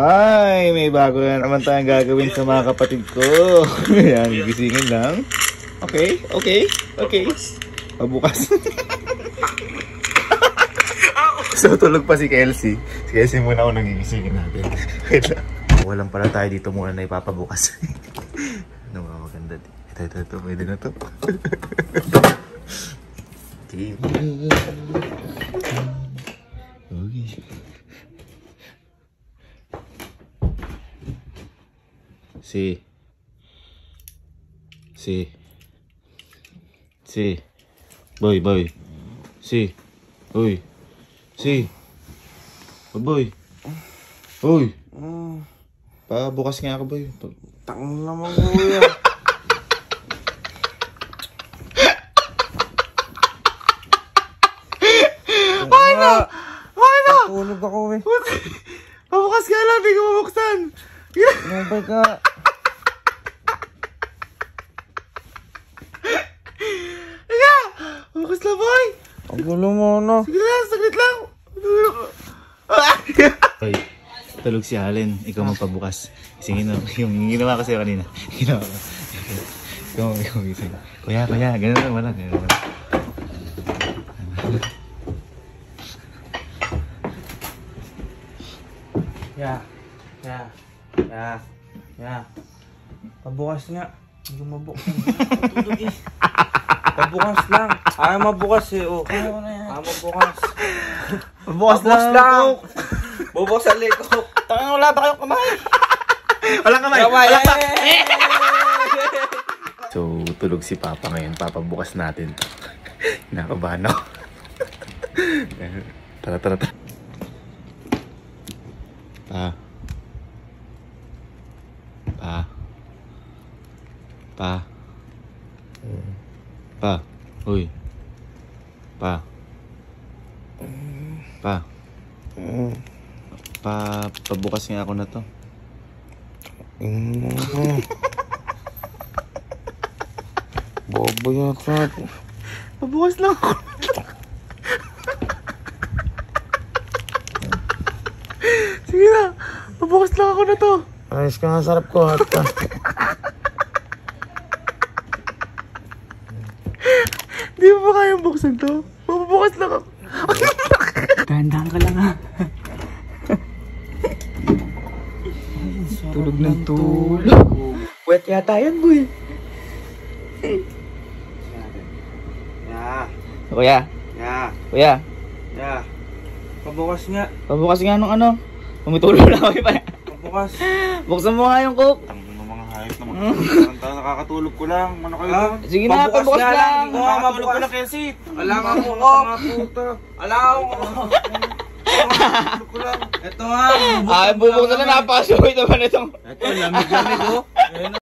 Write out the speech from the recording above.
Ay, may bago na naman tayong gagawin sa mga kapatid ko. Yan, gigisingin lang. Okay. Pabukas. So, tulog pa si Kelsey. Si Kelsey muna ako nagigisingin natin. Walang pala tayo dito muna na ipapabukas. Ano mga maganda. Ito. Pwede na to. Okay. Si. Boy. Si. Uy. Si. Boy. Uy. Bukas nga ako, boy. Tang naman, kuya. Bakit na? Tulog ako, eh. Pabukas nga lang, di ka mabuksan. Nabay ka. Bukas na, boy. Ang gulo mo, no? Sige lang, saglit lang. Hoy, tulog si Allen. Ikaw magpabukas. Isingin mo. Yung ginawa ko sa'yo kanina. Ikaw isingin. Kuya, gano'n lang wala. Ya. Pabukas nga. Hindi mabuksan. Tulog eh. Pabukas lang. Ayaw mabukas eh. Oh. Ayaw mabukas. Pabukas lang. Bubukas sa likod. Tangan wala ba kayong kamay? Walang kamay. Wala pa. So, tulog si Papa ngayon. Papabukas natin to. Nakabahan ako. Tara. Pa. Uy. Pa. Pabukas nga ako na to. Bobo yata. Pabukas lang ako. Sige na. Pabukas lang ako na to. Ayos ka nga, sarap ko. Hot ka. Di mo ba kayang buksan to? Pabukas lang ako. Dahan-dahan ka lang ha. Tulog ng tulog. Wet yata yan, boy. Kuya. Pabukas nga. Pabukas nga nung ano. Pumitulog lang kami pa. Pabukas. Buksan mo nga yung coke. Tangin ng mga hayop naman. Nakakatulog ko lang. Ano kayo? Sige na, pabukas lang. Nakakatulog ko lang kasi. Alangan mo ko. Alangan mo ko. Ito nga. Ay, bubuksan na, napakasulit naman itong. Ito, lamig-lamig oh.